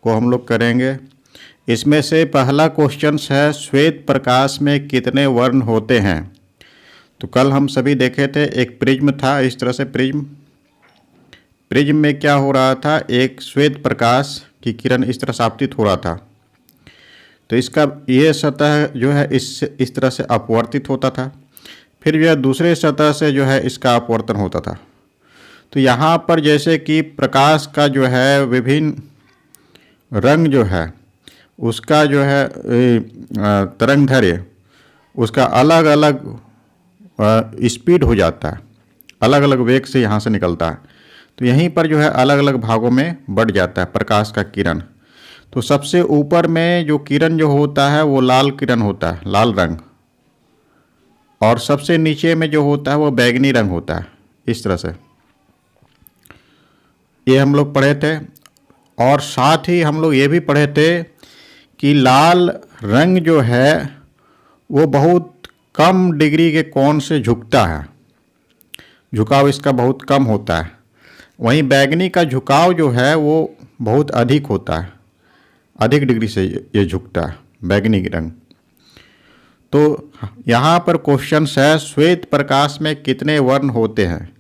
को हम लोग करेंगे। इसमें से पहला क्वेश्चन है, श्वेत प्रकाश में कितने वर्ण होते हैं। तो कल हम सभी देखे थे, एक प्रिज्म था, इस तरह से प्रिज्म में क्या हो रहा था, एक श्वेत प्रकाश की किरण इस तरह से आपतित हो रहा था। तो इसका ये सतह जो है इस तरह से अपवर्तित होता था, फिर यह दूसरे सतह से जो है इसका अपवर्तन होता था। तो यहाँ पर जैसे कि प्रकाश का जो है विभिन्न रंग जो है उसका जो है तरंगदैर्घ्य उसका अलग अलग स्पीड हो जाता है, अलग अलग वेग से यहाँ से निकलता है। तो यहीं पर जो है अलग अलग भागों में बढ़ जाता है प्रकाश का किरण। तो सबसे ऊपर में जो किरण जो होता है वो लाल किरण होता है, लाल रंग, और सबसे नीचे में जो होता है वो बैंगनी रंग होता है, इस तरह से। ये हम लोग पढ़े थे। और साथ ही हम लोग ये भी पढ़े थे कि लाल रंग जो है वो बहुत कम डिग्री के कोण से झुकता है, झुकाव इसका बहुत कम होता है। वहीं बैंगनी का झुकाव जो है वो बहुत अधिक होता है, अधिक डिग्री से ये झुकता है बैंगनी रंग। तो यहाँ पर क्वेश्चन है, श्वेत प्रकाश में कितने वर्ण होते हैं,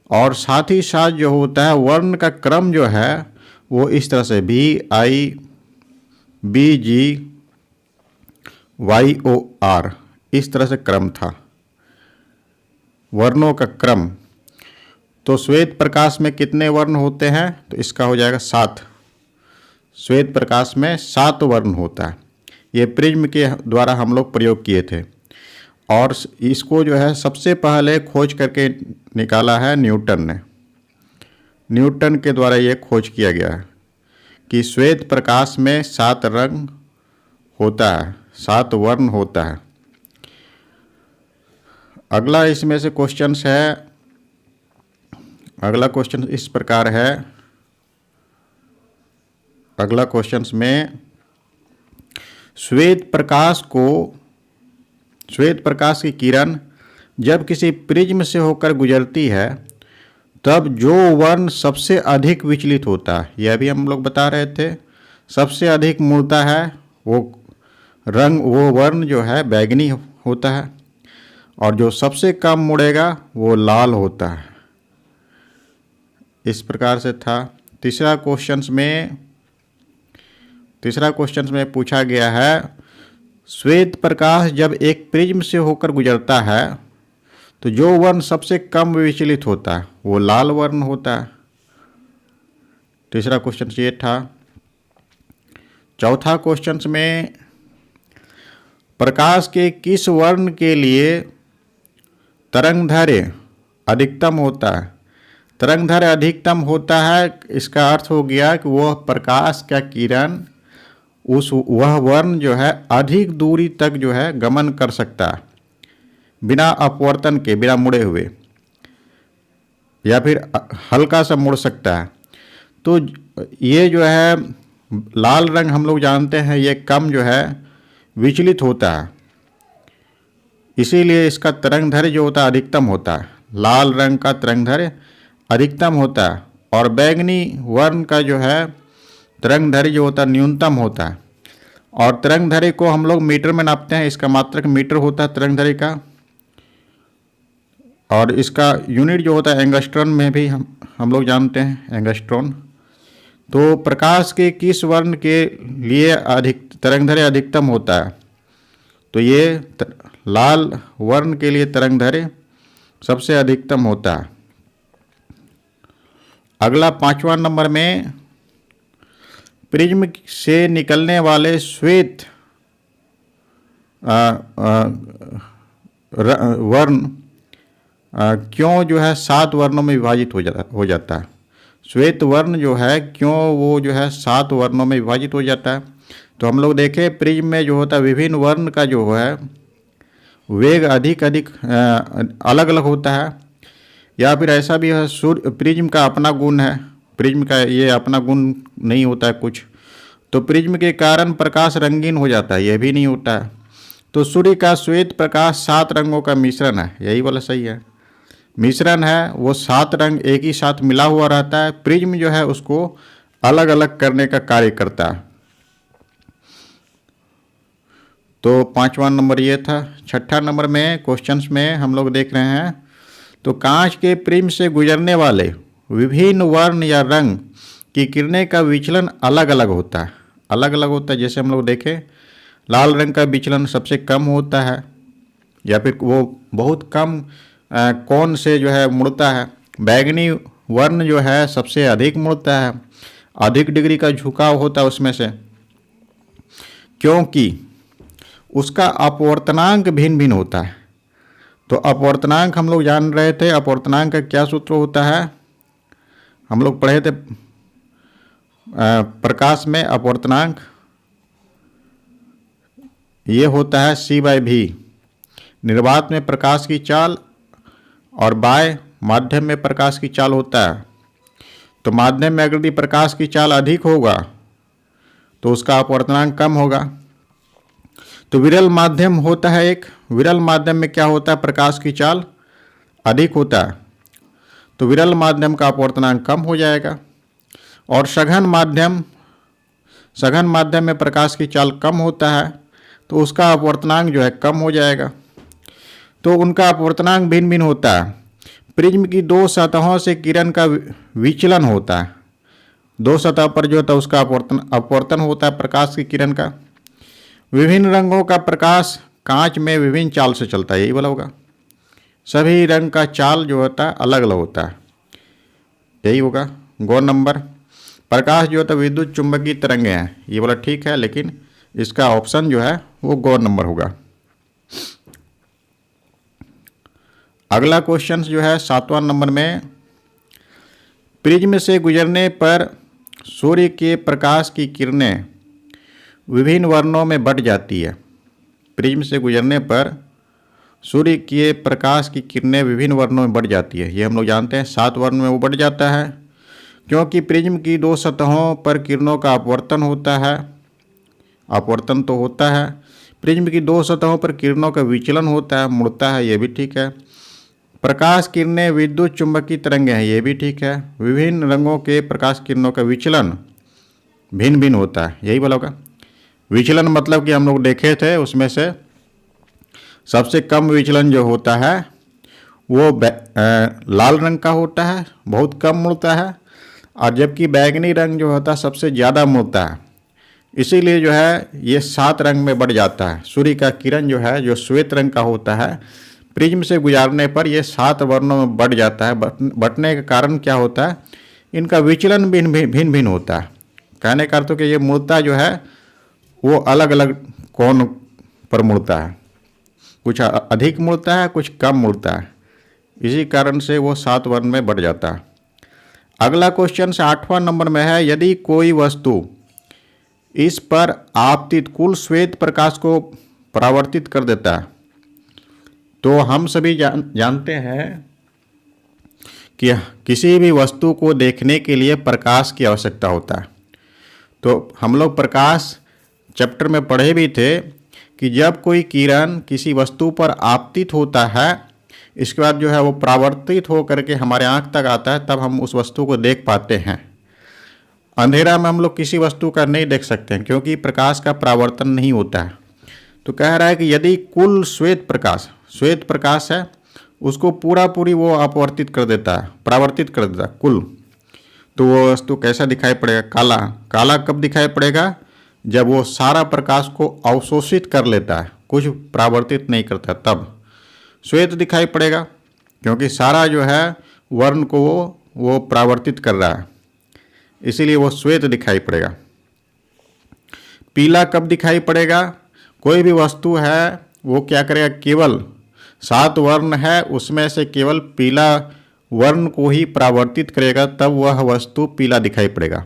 और साथ ही साथ जो होता है वर्ण का क्रम जो है वो इस तरह से VI BG YOR, इस तरह से क्रम था वर्णों का क्रम। तो श्वेत प्रकाश में कितने वर्ण होते हैं, तो इसका हो जाएगा 7। श्वेत प्रकाश में 7 वर्ण होता है। ये प्रिज्म के द्वारा हम लोग प्रयोग किए थे, और इसको जो है सबसे पहले खोज करके निकाला है न्यूटन ने। न्यूटन के द्वारा ये खोज किया गया है कि श्वेत प्रकाश में 7 रंग होता है, 7 वर्ण होता है। अगला इसमें से क्वेश्चन है, अगला क्वेश्चन इस प्रकार है। अगला क्वेश्चन में श्वेत प्रकाश की किरण जब किसी प्रिज्म से होकर गुजरती है तब जो वर्ण सबसे अधिक विचलित होता है, यह भी हम लोग बता रहे थे। सबसे अधिक मुड़ता है वो रंग, वो वर्ण जो है बैंगनी होता है, और जो सबसे कम मुड़ेगा वो लाल होता है। इस प्रकार से था। तीसरा क्वेश्चन में पूछा गया है, श्वेत प्रकाश जब एक प्रिज्म से होकर गुजरता है तो जो वर्ण सबसे कम विचलित होता है वो लाल वर्ण होता है। तीसरा क्वेश्चन ये था। चौथा क्वेश्चन में प्रकाश के किस वर्ण के लिए तरंगदैर्घ्य अधिकतम होता है। तरंगदैर्घ्य अधिकतम होता है, इसका अर्थ हो गया कि वह प्रकाश का किरण वह वर्ण जो है अधिक दूरी तक जो है गमन कर सकता है, बिना अपवर्तन के, बिना मुड़े हुए, या फिर हल्का सा मुड़ सकता है। तो ये जो है लाल रंग हम लोग जानते हैं ये कम जो है विचलित होता है, इसीलिए इसका तरंगदैर्घ्य जो होता है अधिकतम होता है। लाल रंग का तरंगदैर्घ्य अधिकतम होता है, और बैंगनी वर्ण का जो है तरंगदैर्घ्य जो होता है न्यूनतम होता है। और तरंगदैर्घ्य को हम लोग मीटर में नापते हैं, इसका मात्रक मीटर होता है तरंगदैर्घ्य का, और इसका यूनिट जो होता है एंगस्ट्रॉन में भी हम लोग जानते हैं, एंगस्ट्रॉन। तो प्रकाश के किस वर्ण के लिए तरंगदैर्घ्य अधिकतम होता है, तो ये लाल वर्ण के लिए तरंगदैर्घ्य सबसे अधिकतम होता है। अगला 5वां नंबर में प्रिज्म से निकलने वाले श्वेत वर्ण क्यों जो है 7 वर्णों में विभाजित हो जाता है। श्वेत वर्ण जो है क्यों वो जो है 7 वर्णों में विभाजित हो जाता है। तो हम लोग देखें प्रिज्म में जो होता है विभिन्न वर्ण का जो है वेग अधिक अलग अलग होता है, या फिर ऐसा भी है प्रिज्म का अपना गुण है, प्रिज्म का ये अपना गुण नहीं होता है कुछ। तो प्रिज्म के कारण प्रकाश रंगीन हो जाता है, यह भी नहीं होता है। तो सूर्य का श्वेत प्रकाश 7 रंगों का मिश्रण है, यही वाला सही है, मिश्रण है, वो 7 रंग एक ही साथ मिला हुआ रहता है। प्रिज्म जो है उसको अलग अलग करने का कार्य करता है। तो 5वां नंबर ये था। 6ठा नंबर में क्वेश्चंस में हम लोग देख रहे हैं, तो कांच के प्रिज्म से गुजरने वाले विभिन्न वर्ण या रंग की किरणें का विचलन अलग अलग होता है। अलग अलग होता है, जैसे हम लोग देखें लाल रंग का विचलन सबसे कम होता है, या फिर वो बहुत कम कोण से जो है मुड़ता है। बैगनी वर्ण जो है सबसे अधिक मुड़ता है, अधिक डिग्री का झुकाव होता है उसमें से, क्योंकि उसका अपवर्तनांक भिन्न भिन्न होता है। तो अपवर्तनांक हम लोग जान रहे थे, अपवर्तनांक का क्या सूत्र होता है, हम लोग पढ़े थे प्रकाश में अपवर्तनांक ये होता है C/V। निर्वात में प्रकाश की चाल और बाह्य माध्यम में प्रकाश की चाल होता है। तो माध्यम में अगर यदि प्रकाश की चाल अधिक होगा तो उसका अपवर्तनांक कम होगा। तो विरल माध्यम होता है एक, विरल माध्यम में क्या होता है, प्रकाश की चाल अधिक होता है, तो विरल माध्यम का अपवर्तनांक कम हो जाएगा। और सघन माध्यम में प्रकाश की चाल कम होता है, तो उसका अपवर्तनांक जो है कम हो जाएगा। तो उनका अपवर्तनांक भिन्न भिन्न होता है। प्रिज्म की दो सतहों से किरण का विचलन होता है। दो सतह पर जो होता है उसका अपवर्तन होता है प्रकाश की किरण का। विभिन्न रंगों का प्रकाश कांच में विभिन्न चाल से चलता है, यही बोला होगा। सभी रंग का चाल जो होता है अलग अलग होता है, यही होगा। गौ नंबर प्रकाश जो होता है विद्युत चुंबकीय तरंगे हैं, ये बोला ठीक है, लेकिन इसका ऑप्शन जो है वो गौ नंबर होगा। अगला क्वेश्चन जो है 7वां नंबर में, प्रिज्म से गुजरने पर सूर्य के प्रकाश की किरणें विभिन्न वर्णों में बट जाती है। प्रिज्म से गुजरने पर सूर्य के प्रकाश की किरणें विभिन्न वर्णों में बट जाती है, ये हम लोग जानते हैं। 7 वर्ण में वो बट जाता है, क्योंकि प्रिज्म की दो सतहों पर किरणों का अपवर्तन होता है। अपवर्तन तो होता है। प्रिज्म की दो सतहों पर किरणों का विचलन होता है, मुड़ता है, ये भी ठीक है। प्रकाश किरणें विद्युत चुंबकीय तरंगे हैं, ये भी ठीक है। विभिन्न रंगों के प्रकाश किरणों का विचलन भिन्न भिन्न होता है, यही बोला होगा। विचलन मतलब कि हम लोग देखे थे उसमें से सबसे कम विचलन जो होता है वो लाल रंग का होता है, बहुत कम मुड़ता है, और जबकि बैगनी रंग जो होता है सबसे ज़्यादा मुड़ता है। इसीलिए जो है ये 7 रंग में बढ़ जाता है। सूर्य का किरण जो है जो श्वेत रंग का होता है, प्रिज्म से गुजारने पर ये 7 वर्णों में बढ़ जाता है। बढ़ने के कारण क्या होता है, इनका विचलन भिन्न भिन्न होता है। कहने का अर्थ कि ये मुड़ता जो है वो अलग अलग कोण पर मुड़ता है, कुछ अधिक मुड़ता है, कुछ कम मुड़ता है, इसी कारण से वो 7 वर्ण में बढ़ जाता है। अगला क्वेश्चन 8वां नंबर में है, यदि कोई वस्तु इस पर आपतित कुल श्वेत प्रकाश को परावर्तित कर देता है, तो हम सभी जानते हैं कि किसी भी वस्तु को देखने के लिए प्रकाश की आवश्यकता होता है। तो हम लोग प्रकाश चैप्टर में पढ़े भी थे कि जब कोई किरण किसी वस्तु पर आपतित होता है, इसके बाद जो है वो परावर्तित हो करके हमारे आँख तक आता है, तब हम उस वस्तु को देख पाते हैं। अंधेरा में हम लोग किसी वस्तु का नहीं देख सकते हैं, क्योंकि प्रकाश का परावर्तन नहीं होता है। तो कह रहा है कि यदि कुल श्वेत प्रकाश है, उसको पूरी वो अपवर्तित कर देता है, परावर्तित कर देता है कुल, तो वो वस्तु कैसा दिखाई पड़ेगा, काला। काला कब दिखाई पड़ेगा, जब वो सारा प्रकाश को अवशोषित कर लेता है, कुछ परावर्तित नहीं करता, तब श्वेत दिखाई पड़ेगा, क्योंकि सारा जो है वर्ण को वो परावर्तित कर रहा है, इसीलिए वो श्वेत दिखाई पड़ेगा। पीला कब दिखाई पड़ेगा, कोई भी वस्तु है वो क्या करेगा, केवल 7 वर्ण है उसमें से केवल पीला वर्ण को ही परावर्तित करेगा, तब वह वस्तु पीला दिखाई पड़ेगा।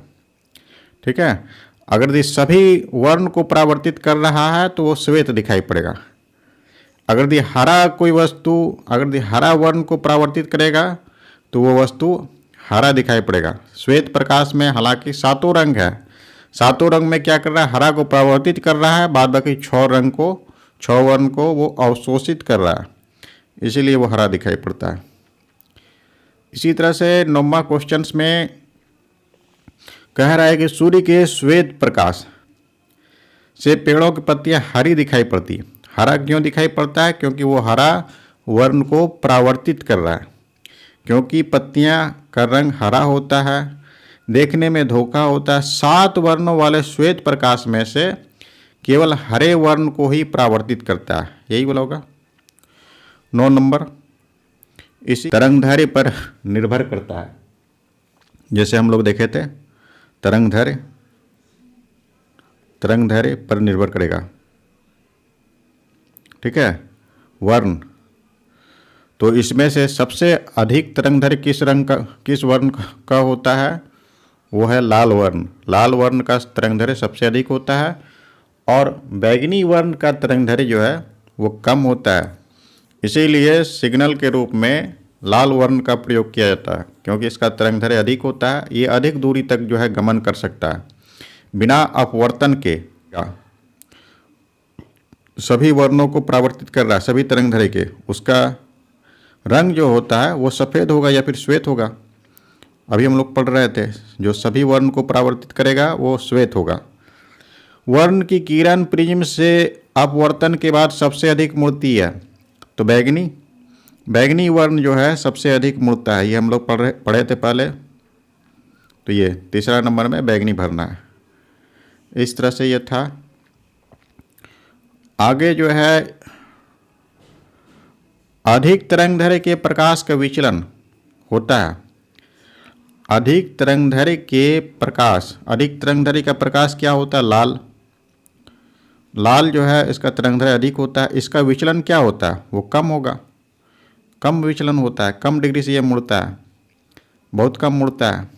ठीक है। अगर ये सभी वर्ण को परावर्तित कर रहा है तो वो श्वेत दिखाई पड़ेगा। अगर ये हरा कोई वस्तु अगर ये हरा वर्ण को परावर्तित करेगा तो वो वस्तु हरा दिखाई पड़ेगा। श्वेत प्रकाश में हालांकि 7 रंग है, 7 रंग में क्या कर रहा है, हरा को परावर्तित कर रहा है, बाद बाकी 6 वर्ण को वो अवशोषित कर रहा है, इसीलिए वो हरा दिखाई पड़ता है। इसी तरह से 9वां क्वेश्चन में कह रहा है कि सूर्य के श्वेत प्रकाश से पेड़ों की पत्तियां हरी दिखाई पड़ती। हरा क्यों दिखाई पड़ता है? क्योंकि वो हरा वर्ण को परावर्तित कर रहा है। क्योंकि पत्तियां का रंग हरा होता है, देखने में धोखा होता है। 7 वर्णों वाले श्वेत प्रकाश में से केवल हरे वर्ण को ही परावर्तित करता है। यही बोला होगा। 9 नंबर, इसी तरंगदैर्घ्य पर निर्भर करता है। जैसे हम लोग देखे थे, तरंगदैर्घ्य पर निर्भर करेगा। ठीक है, वर्ण। तो इसमें से सबसे अधिक तरंगदैर्घ्य किस वर्ण का होता है? वो है लाल वर्ण। लाल वर्ण का तरंगदैर्घ्य सबसे अधिक होता है और बैंगनी वर्ण का तरंगदैर्घ्य जो है वो कम होता है। इसीलिए सिग्नल के रूप में लाल वर्ण का प्रयोग किया जाता है, क्योंकि इसका तरंगदैर्घ्य अधिक होता है। ये अधिक दूरी तक जो है गमन कर सकता है बिना अपवर्तन के। सभी वर्णों को परावर्तित कर रहा है, सभी तरंगदैर्घ्य के। उसका रंग जो होता है वो सफ़ेद होगा या फिर श्वेत होगा। अभी हम लोग पढ़ रहे थे, जो सभी वर्ण को परावर्तित करेगा वो श्वेत होगा। वर्ण की किरण प्रिज्म से अपवर्तन के बाद सबसे अधिक मुड़ती है, तो बैगनी वर्ण जो है सबसे अधिक मुड़ता है। ये हम लोग पढ़े थे पहले। तो ये तीसरा नंबर में बैगनी भरना है। इस तरह से ये था। आगे जो है अधिक तरंगदैर्घ्य के प्रकाश का विचलन होता है। अधिक तरंगदैर्घ्य का प्रकाश क्या होता है? लाल जो है इसका तरंगदैर्घ्य अधिक होता है। इसका विचलन क्या होता है? वो कम होगा, कम विचलन होता है, कम डिग्री से ये मुड़ता है, बहुत कम मुड़ता है।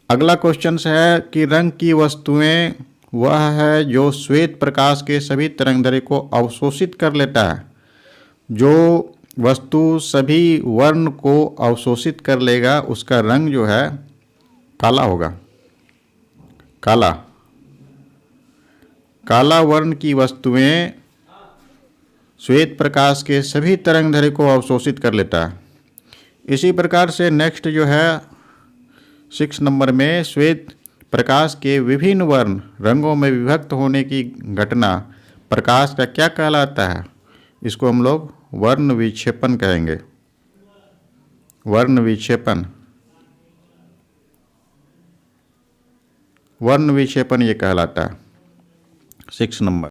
अगला क्वेश्चन है कि रंग की वस्तुएं वह है जो श्वेत प्रकाश के सभी तरंगदैर्घ्य को अवशोषित कर लेता है। जो वस्तु सभी वर्ण को अवशोषित कर लेगा उसका रंग जो है काला होगा। काला वर्ण की वस्तुएं श्वेत प्रकाश के सभी तरंगदैर्घ्य को अवशोषित कर लेता है। इसी प्रकार से नेक्स्ट जो है 6 नंबर में श्वेत प्रकाश के विभिन्न वर्ण रंगों में विभक्त होने की घटना प्रकाश का क्या कहलाता है? इसको हम लोग वर्ण विक्षेपण कहेंगे। वर्ण विक्षेपण ये कहलाता है। 6 नंबर।